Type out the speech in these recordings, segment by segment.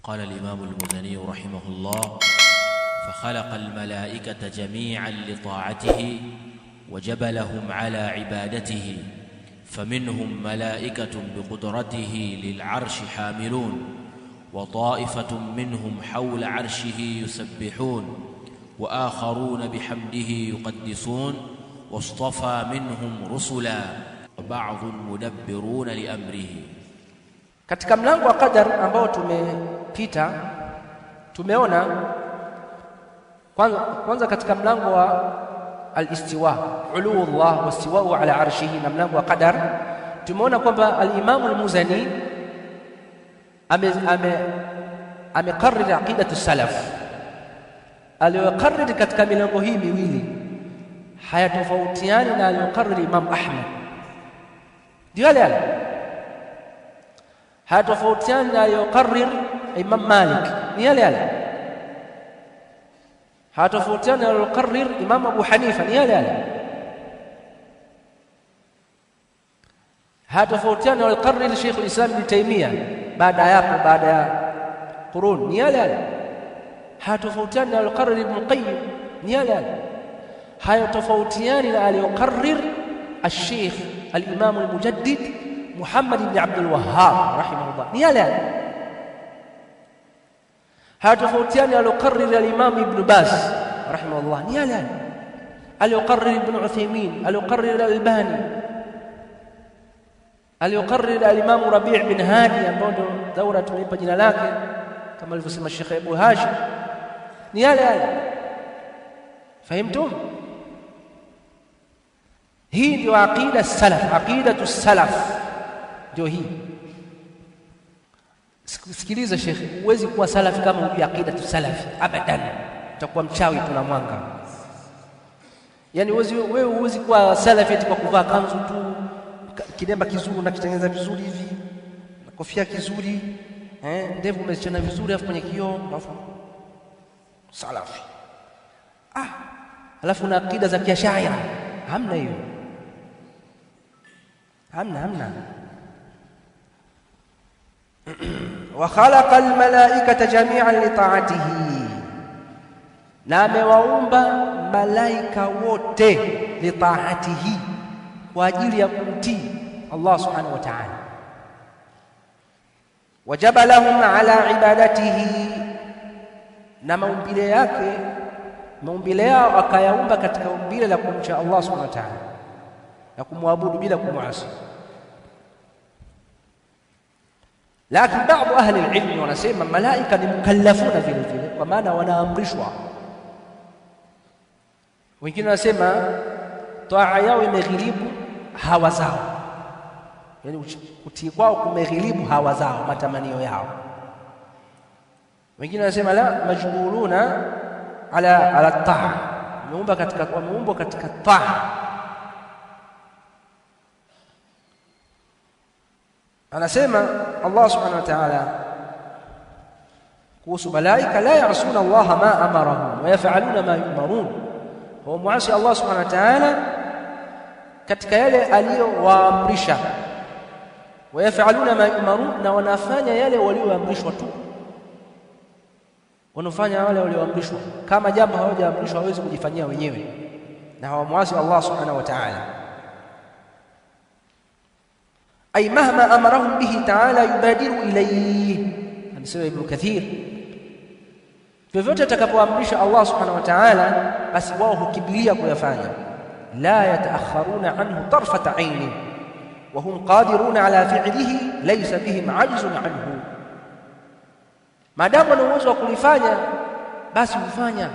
قال الإمام المزني رحمه الله: فخلق الملائكة جميعا لطاعته وجبلهم على عبادته، فمنهم ملائكة بقدرته للعرش حاملون، وطائفة منهم حول عرشه يسبحون، وآخرون بحمده يقدسون، واصطفى منهم رسلا وبعض مدبرون لأمره. Katika mlango wa qadar ambao tumepita tumeona kwanza katika mlango wa al-istiwa, uluullah wa istiwa'u ala arshihi, na mlango wa qadar tumeona kwamba al-Imam al-Muzani amekariri aqidatu salaf. Aliyokariri katika milango hii miwili hayatofautiani na aliyokariri Imam Ahmad, ndio yale hayatofautiani na aliyokariri Imam Malik, ni yale hayatofautiani na aliyokariri Imam Abu Hanifa, ni yale hayatofautiani na aliyokariri Sheikh al-Islam Ibn Taymiyyah baada ya qurun, ni yale hayatofautiani na aliyokariri Ibn Qayyim, ni yale hayatofautiani na aliyokariri al-Sheikh al-Imam al-Mujaddid Muhammad ibn Abdul Wahhab rahimahullah, ni yale hayatofautiani aliyokariri al-Imam Ibn Baz rahimahullah, ni yale aliyokariri Ibn Uthaymeen, aliyokariri al-Albani, aliyokariri al-Imam Rabi' bin Hadi ambao ndio daura tumeipa jina lake kama alivyosema Sheikh Abu Hashim, ni yale. Fahimtum? Hii ndio aqida salaf, aqidatu salaf ndio hii. Sikiliza Sheikh, huwezi kuwa salafi kama hujui aqidatu salaf abadan, utakuwa mchawi tuna mwanga. Yani wewe huwezi kuwa salafi eti kwa kuvaa kanzu tu, kilemba kizuri na kitengeneza vizuri hivi, na kofia kizuri, ndevu umezichana vizuri afu kwenye kioo, alafu salafi. Alafu na akida za kiashaira, hamna hiyo, hamna. Wa khalaqa almalaikata jami'an li ta'atihi, na amewaumba malaika wote li ta'atihi, kwa ajili ya kumtii Allah subhanahu wa ta'ala. Wajabalahum ala ibadatihi, na maumbile yao akayaumba katika umbile la kumcha Allah subhanahu wa ta'ala na kumwabudu bila kumuasi. Lakini baadhi ahli al-ilm wanasema malaika ni mukallafuna vile vile, kwa maana wanaamrishwa. Wengine wanasema taa yao imeghilibu hawa zao, yani kutii kwao kumeghilibu hawa zao, matamanio yao. Wengine wanasema la, majbuluna ala taa, wameumbwa katika taa. Anasema Allah subhanahu wa ta'ala kuhusu malaika, la ya'suna Allah ma amarahum wa yaf'aluna ma yu'marun, wa muasi Allah subhanahu wa ta'ala katika yale aliyowaamrisha, wa yaf'aluna ma yu'marun, na wanafanya yale walioamrishwa tu, wanafanya wale walioamrishwa. Kama jambo hawajaamrishwa hawezi kujifanyia wenyewe, na hawamuasi Allah subhanahu wa ta'ala. Ay mahma amarahum bihi ta'ala yubadiru ilayhi, anasema Ibn Kathir, vyovyote atakapoamrisha Allah subhanahu wa ta'ala basi wao hukimbilia kuyafanya. La yataakharuna anhu tarfata aini wa hum qadiruna ala fi'lihi laysa bihim ajzun anhu, maadamu wana uwezo wa kulifanya basi hufanya.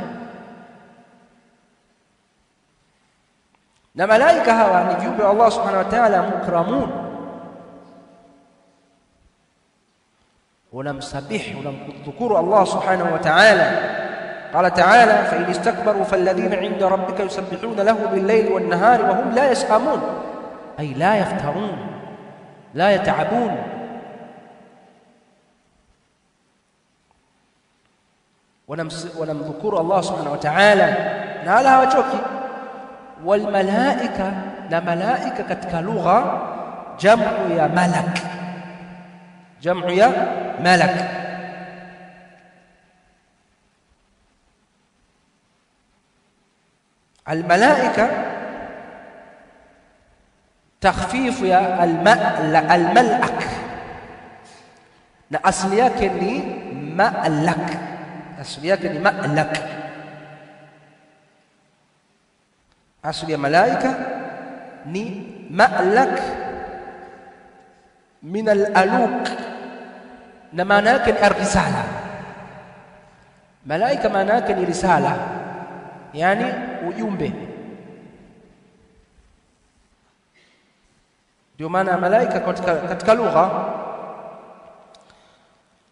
Na malaika hawa ni viumbe wa Allah subhanahu wa ta'ala mukramun, ونمسبح ونذكر الله سبحانه وتعالى. قال تعالى: فإن استكبروا فالذين عند ربك يسبحون له بالليل والنهار وهم لا يسأمون، أي لا يفترون لا يتعبون. ونذكر الله سبحانه وتعالى نالها وجوكي. والملائكة، ملائكة كتك لغة جمع يا ملك، جمع يا ملك. Almalaika takhfifu ya almalak, na asili yake ni malak, asili yake ni malak. Asili ya malaika ni malak min al-aluk, na maana yake ni ar-risala. Malaika maana yake ni risala, yani ujumbe. Ndio maana malaika katika lugha.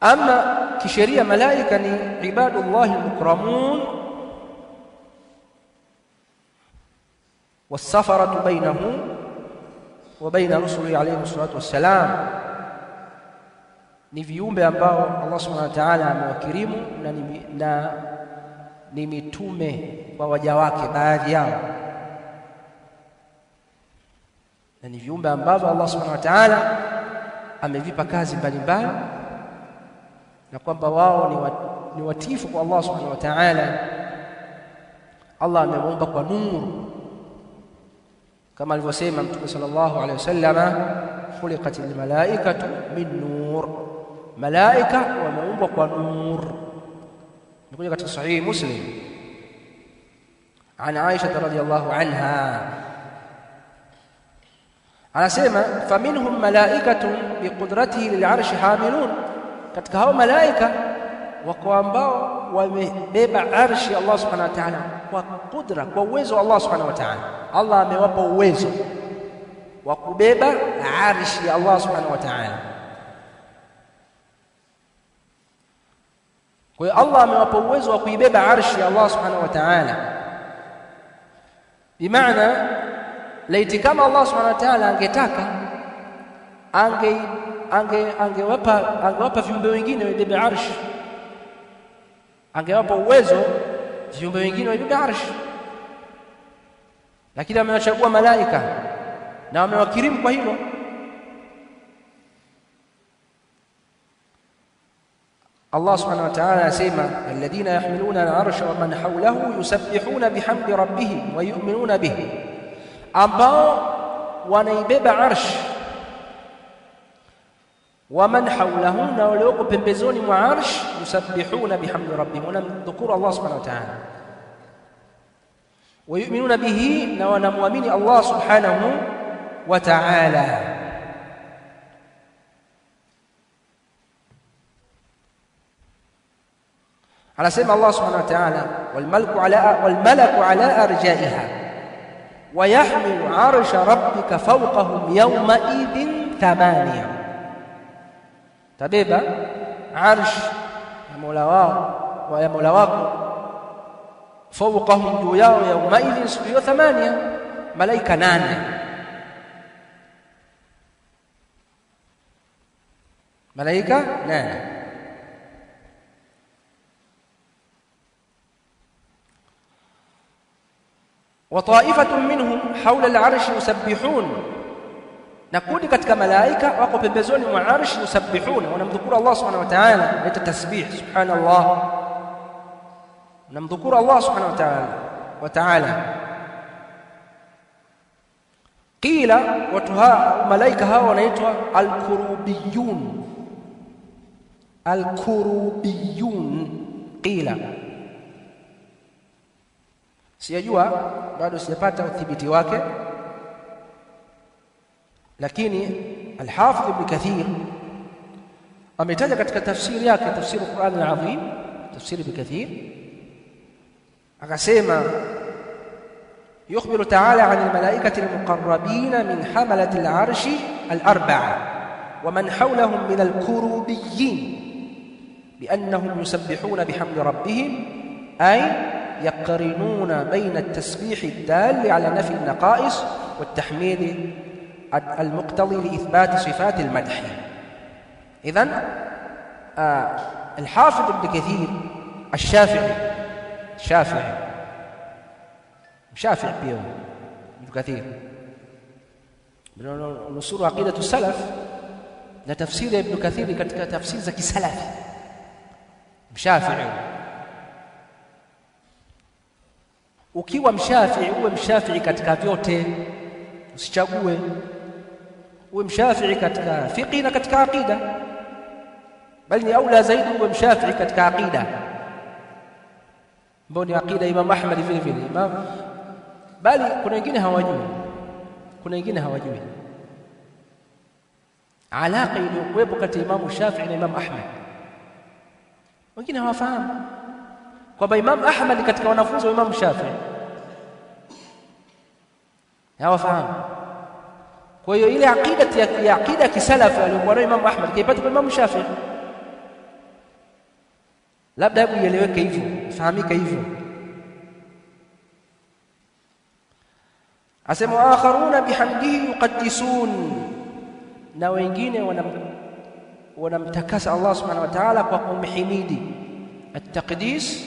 Ama kisheria malaika ni ibadullah al-mukramun was-safaratu bainahum wa baina rusuli alayhi salatu wassalam, ni viumbe ambao Allah subhanahu wa ta'ala amewakirimu na ni mitume kwa waja wake baadhi yao, na ni viumbe ambao Allah subhanahu wa ta'ala amevipa kazi mbalimbali, na kwamba wao ni watifu kwa Allah subhanahu wa ta'ala. Allah amemuumba kwa nuru, kama alivyosema Mtume sallallahu alayhi wasallam, khuliqatil malaikatu min nur, malaika wameumbwa kwa nur. Nikuja katika sahihi Muslim an Aisha radhiyallahu anha, anasema faminhum malaikatun biqudratihi lil'arshi hamilun, katika hao malaika wako ambao wamebeba arshi Allah subhanahu wa ta'ala kwa kudra, kwa uwezo wa Allah subhanahu wa ta'ala. Allah amewapa uwezo wa kubeba arshi ya Allah subhanahu wa ta'ala. Kwa hiyo Allah amewapa uwezo wa kuibeba arshi ya Allah subhanahu wa ta'ala. Bimaana laiti kama Allah subhanahu wa ta'ala angetaka angewapa viumbe wengine wabebe arshi, angewapa uwezo viumbe wengine wabebe arshi, lakini amewachagua malaika na amewakirimu kwa hilo. Allah subhanahu wa ta'ala asema alladhina yahmiluna al-arsha wa man hawlahu yusabbihuna bihamdi rabbihim wa yu'minuna bihi, ambao wanaibeba arshi, wa man hawlahu, na walioko pembezoni mwa arshi, yusabbihuna bihamdi rabbihim, wanamdhukuru Allah subhanahu wa ta'ala, wa yu'minuna bihi, na wanamwamini Allah subhanahu wa ta'ala. Anasema Allah subhanahu wa ta'ala walmalaku ala arjaiha wa yahmilu arsha rabbika fawqahum yawma idhin thamaniya, tabeba arsh ya Mola wao wa ya Mola wako fawqahum, juu yao, yawma idhin, siku hiyo, thamania, malaika 8. Malaika 8. وطائفة منهم حول العرش يسبحون, na kundi katika malaika wako pembezoni mwa arshi, yusabbihuna, wanamdhukuru Allah subhanahu wa ta'ala, naita tasbih, subhanallah, wanamdhukuru Allah subhanahu wa ta'ala. Qila, watu hao malaika hao wanaitwa al-kurubiyun, al-kurubiyun. Qila, sijajua bado, sijapata udhibiti wake, lakini Al-Hafidh Ibn Kathir ametaja katika tafsiri yake, tafsiri al-Qur'an al-Azim, tafsiri Ibn Kathir, akasema yukhbiru ta'ala 'an al-malaikati al-muqarrabin min hamalati al-'arshi al-arba'a wa man hawlahum min al-kurubiyyin bi'annahum yusabbihuna bihamdi rabbihim, ay يقرنون بين التسبيح الدال على نفي النقائص والتحميد المقتضي لإثبات صفات المدح. إذن الحافظ ابن كثير الشافعي بيوم ابن كثير نصور عقيدة السلف، لتفسير ابن كثير كتفسير زكي سلفي شافعي. Ukiwa mshafi'i uwe mshafi'i katika vyote, usichague. Uwe mshafi'i katika fiqh na katika aqida, bali ni aula zaidi uwe mshafi'i katika aqida, ambao ni aqida Imam Ahmad vile vile bali kuna wengine hawajui alaka iliyokuwepo kati ya Imam Shafi'i na Imam Ahmad. Wengine hawafahamu kwamba Imam Ahmad katika wanafunzi wa Imam Shafi'i, hawafahamu. Kwa hiyo ile aqida ya kisalafi aliyokuwa nayo Imam Ahmad kaipata kwa Imam Shafi'i, labda hebu ieleweke hivyo, ifahamike hivyo. Asema akharuna bihamdihi yuqaddisun, na wengine wanamtakasa Allah subhanahu wa ta'ala kwa kumhimidi. At-taqdis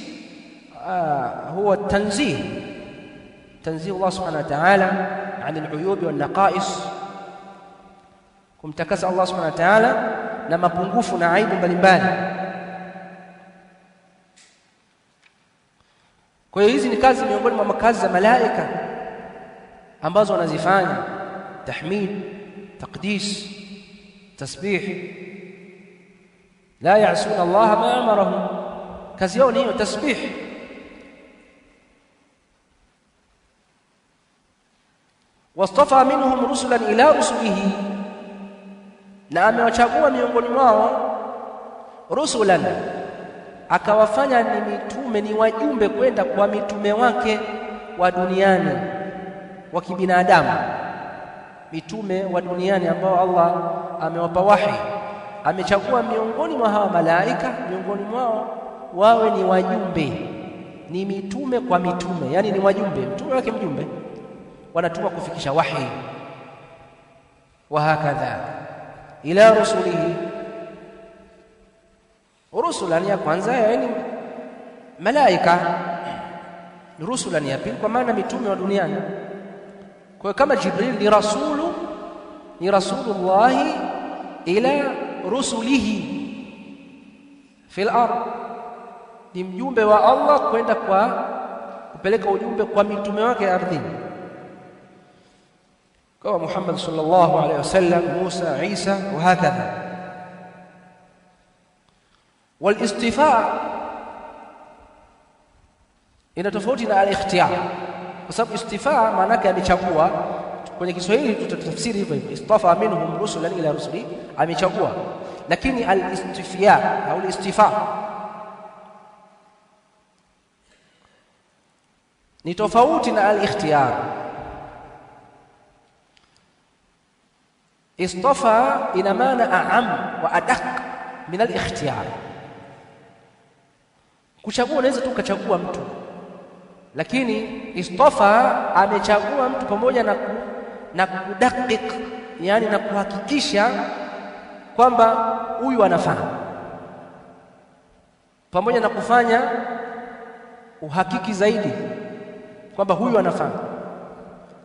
huwa tanzih Allah subhanahu wa ta'ala an al-uyub wal naqais, kumtakasa Allah subhanahu wa ta'ala na mapungufu na aibu mbalimbali. Kwa hiyo hizi ni kazi miongoni mwa makazi za malaika ambazo wanazifanya: tahmid, taqdis, tasbih. La ya'suna Allah ma amarahum, kazi yao ni hiyo, tasbih. Wastafa minhum rusulan ila rusulihi, na amewachagua miongoni mwao rusulan, akawafanya ni mitume, ni wajumbe kwenda kwa mitume wake wa duniani wa kibinadamu, mitume wa duniani ambao Allah amewapa wahi. Amechagua miongoni mwa hawa malaika, miongoni mwao wawe ni wajumbe, ni mitume kwa mitume, yani ni wajumbe, mtume wake mjumbe, wanatuma kufikisha wahi. Wa hakadha ila rusulihi, rusulan ya kwanza yani malaika, rusulan ya pili kwa maana mitume wa duniani. Kwa kama Jibril ni rasulullahi ila rusulihi fil ard, ni mjumbe wa Allah kwenda kwa kupeleka ujumbe kwa mitume wake ardhini, kama Muhammad sallallahu alaihi wasallam, Musa, Isa wa hakadha. Wal istifaa ina tofauti na al-ikhtiyar, kwa sababu istifaa maana yake amechagua. Kwenye Kiswahili tutatafsiri hivyo hivyo, istafa minhum rusulan ila rusuli, amechagua. Lakini al-istifia au al-istifaa ni tofauti na al-ikhtiyar. Istafa ina maana a'am wa adaq min al-ikhtiyar. Kuchagua unaweza tu ukachagua mtu, lakini istafa amechagua mtu pamoja na kudakik, yani na kuhakikisha kwamba huyu anafaa, pamoja na kufanya uhakiki zaidi kwamba huyu anafaa.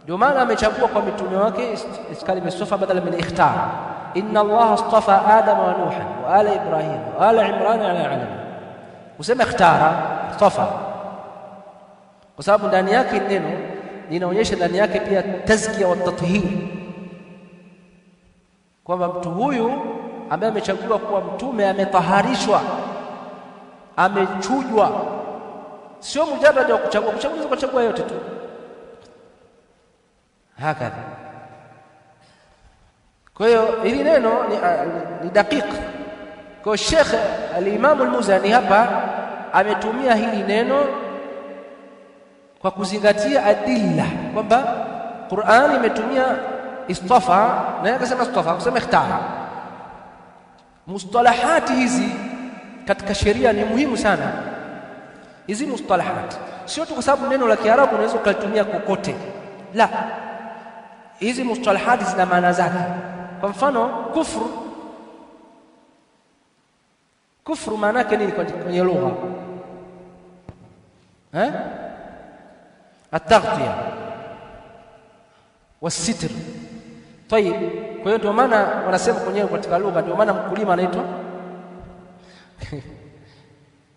Ndio maana amechagua kwa mitume wake kalima istafa badala min ikhtar. Inna Allah astafa Adam wa Nuhan wa ala Ibrahim wa ala Imran ala alamin. Usema ikhtara, istafa, kwa sababu ndani yake neno linaonyesha ndani yake pia tazkia wa tathhir, kwamba mtu huyu ambaye amechaguliwa kuwa mtume ametaharishwa, amechujwa. Sio mujarrad wa kuchagua yote tu hakadha. Kwa hiyo hili neno ni daqiq. Kwa Sheikh al-Imam al-Muzani hapa ametumia hili neno kwa kuzingatia adilla, kwamba Qur'an imetumia istafa na akasema istafa, akasema ikhtara. Mustalahati hizi katika sheria ni muhimu sana. Hizi mustalahati sio tu kwa sababu neno la Kiarabu unaweza kulitumia kokote, la, hizi mustalahati zina maana zake. Kwa mfano kufru maana yake nini kwenye lugha? At-taghtiya was-sitr. Tayib, kwa hiyo ndio maana wanasema kwenyewe katika lugha, ndio maana mkulima anaitwa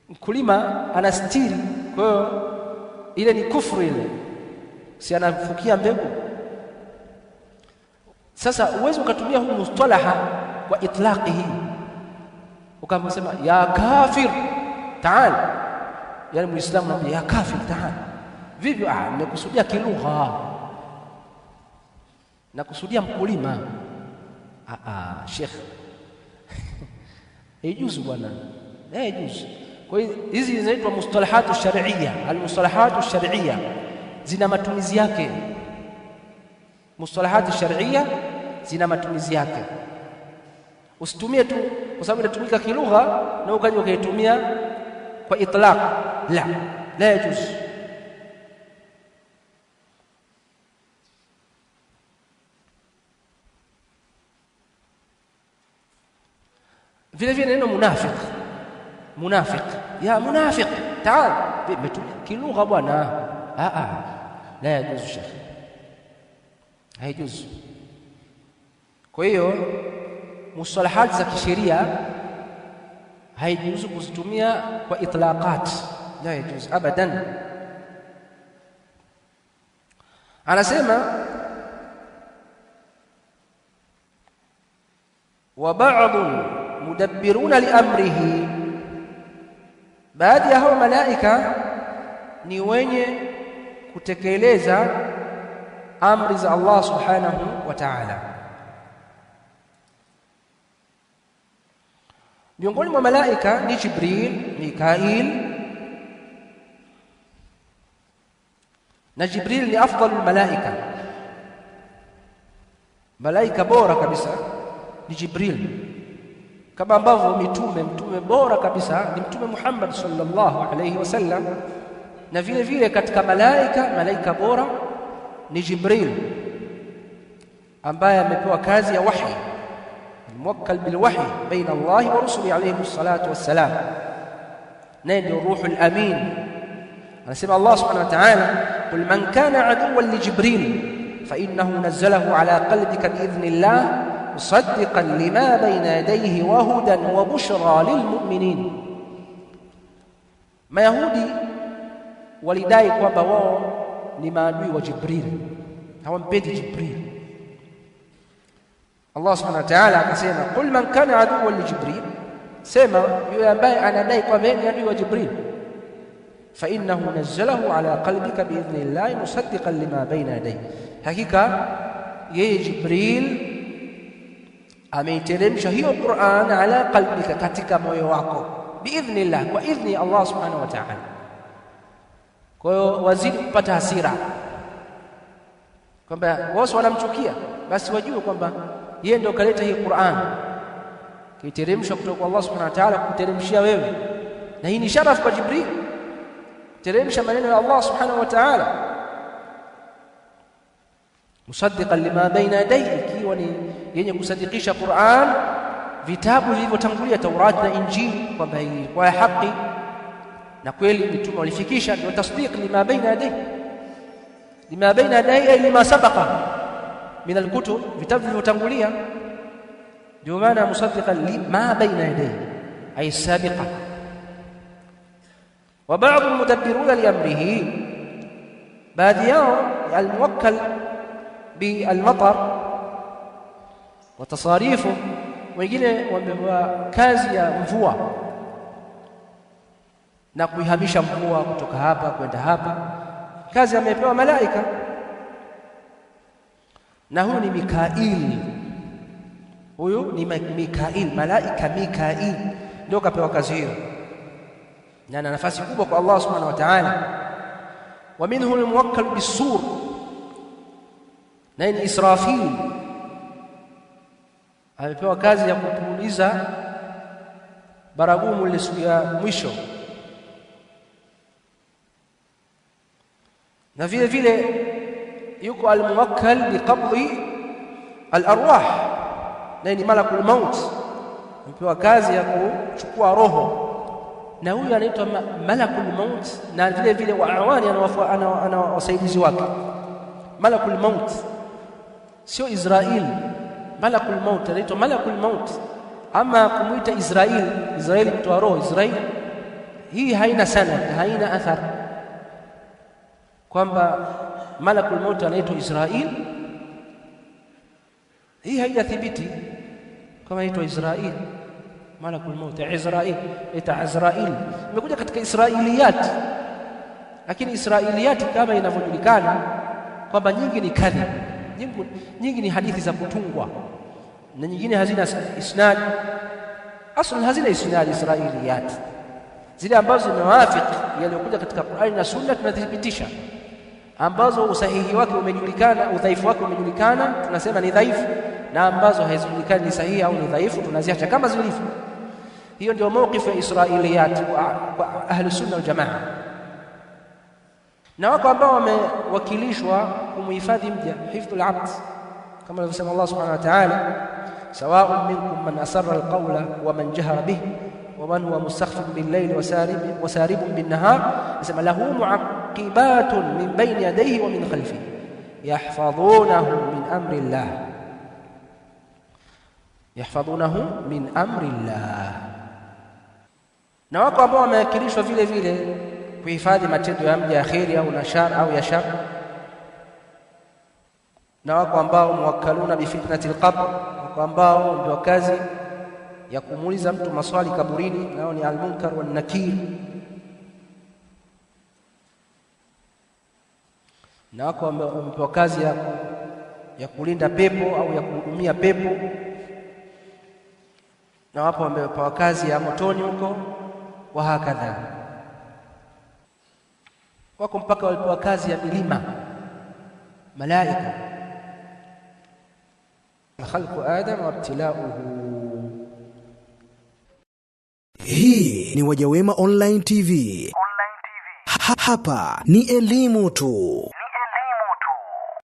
mkulima anastiri. Kwa hiyo ile ni kufru ile, si anafukia mbegu. Sasa uwezo ukatumia huu mustalaha kwa itlaqihi, ukamsema ya kafir taal, yani muislamu anamwambia ya kafir taal. Vipi? Nimekusudia kilugha, nakusudia mkulima. Sheikh haijuzu bwana, haijuzu. Kwa hiyo hizi zinaitwa mustalahatu shar'iyya. Almustalahatu shar'iyya zina matumizi yake, mustalahatu shar'iyya zina matumizi yake. Usitumie tu kwa sababu inatumika kilugha na ukaja ukaitumia kwa itlaq, la yajuzu. vile vile neno munafiq, ya munafiq taal, vimetumia kilugha bwana. La yajuzu shekhi, haijuzu. Kwa hiyo mustalahati za kisheria haijuzu kuzitumia kwa itlaqat, la yajuzu abadan. Anasema wa ba'dhu mudabbiruna liamrihi, baadhi ya hao malaika ni wenye kutekeleza amri za Allah subhanahu wa ta'ala. Miongoni mwa malaika ni Jibril, Mikail, na Jibril ni afdalul malaika, malaika bora kabisa ni Jibril, kama ambavyo mtume bora kabisa ni Mtume Muhammad sallallahu alayhi wasallam. Na vile vile katika malaika bora ni Jibril, ambaye amepewa kazi ya wahi, muwakkal bil wahi baina Allah wa rusuli alayhi salatu wassalam, naye ndio ruhul amin. Anasema Allah subhanahu wa ta'ala, qul man kana aduwwan li Jibril fa innahu nazzalahu ala qalbika bi idhnillah musaddiqan lima bayna yadayhi wa hudan wa bushra lil mu'minin. Mayahudi walidai kwamba wao ni maadui wa Jibril, hawampendi Jibril. Allah subhanahu wa ta'ala akasema, qul man kana aduwwan li Jibril, sema yule ambaye anadai kwamba ni adui wa Jibril, fa innahu nazzalahu ala qalbika bi idhnillah musaddiqan lima bayna yadayhi, hakika yeye Jibril ameiteremsha hiyo Qur'an ala qalbika, katika moyo wako, biidhnillah, kwa idhni Allah subhanahu wa ta'ala. Kwa hiyo wazidi kupata hasira kwamba wao wanamchukia, basi wajue kwamba yeye ndio kaleta hii Qur'an, kiteremshwa kutoka kwa Allah subhanahu wa ta'ala kuteremshia wewe, na hii ni sharafu kwa Jibril teremsha maneno ya Allah subhanahu wa ta'ala, musaddiqan lima baina yadayhi, ikiwa ni yenye kusadikisha Qur'an, vitabu vilivyotangulia Taurat na Injili, kwamba ilikuwa haki na kweli mitume walifikisha. Ndio tasdiq lima baina yadayhi, lima baina yadayhi ay lima sabaqa min alkutub, vitabu vilivyotangulia. Ndio maana musaddiqan lima baina yadayhi ay sabiqa. Wa ba'd almudabbiruna li amrihi, baadhi yao almuwakkal bi almatar wa tasarifu, wengine wamepewa kazi ya mvua na kuihamisha mvua kutoka hapa kwenda hapa, kazi amepewa malaika. Na huyu ni Mikail, huyu ni Mikail, malaika Mikail ndio kapewa kazi hiyo, na ana nafasi kubwa kwa Allah subhanahu wa ta'ala. Wa minhu almuwakkal bis-sur, na ni Israfil, amepewa kazi ya kupuliza baragumu ile siku ya mwisho. Na vile vile yuko almuwakkal biqabdi al-arwah, na ni malakul maut, amepewa kazi ya kuchukua roho, na huyu anaitwa malakul maut. Na vile vile wa awani ana wasaidizi wake. Malakul maut sio Israel, malakul maut anaitwa malakul maut. Ama kumuita Israeli kutoa roho, Israeli hii haina sanad, haina athar. kwamba malakul maut anaitwa Israil. Hii haijathibiti kama anaitwa Israil. Malakul maut Israil ita Azrail imekuja katika Israiliyat, lakini Israiliyat kama inavyojulikana kwamba nyingi ni kadhib, nyingi ni hadithi za kutungwa, na nyingine hazina isnad. Aslan hazina isnad Israiliyat. Zile ambazo zinawafiki yaliyokuja katika Qur'ani na Sunna tunathibitisha, ambazo usahihi wake umejulikana, udhaifu wake umejulikana, tunasema ni dhaifu, na ambazo hazijulikani ni sahihi au ni dhaifu tunaziacha kama zilivyo. Hiyo ndio mawqifu ya Israiliyat kwa ahli sunna wal jamaa. Na wako ambao wamewakilishwa kumhifadhi mja, hifdhul abd, kama alivyosema Allah subhanahu wa ta'ala, sawa'un minkum man asarra alqawla wa man jahara bihi wa man huwa mustakhfin bil-layli wa saribun bin-nahar, asema lahu mu'aqibatun min bayni yadayhi wa min khalfihi yahfazunahu min amri Allah, yahfazunahu min amri Allah. Na wako ambao wamewakilishwa vile vile kuhifadhi matendo ya mja ya kheri au na shar au ya shar, na wako ambao muwakkaluna bi fitnatil qabr, wako ambao ndio kazi ya kumuuliza mtu maswali kaburini, nao ni al-munkar wan nakir. Na wako wamepewa kazi ya kulinda pepo au ya kuhudumia pepo, na wapo wamepewa kazi ya motoni huko, wa hakadha. Wako mpaka walipewa kazi ya milima, malaika. Khalqu Adam wa ibtilauhu. Hii ni Wajawema Online TV. Hapa ni elimu tu.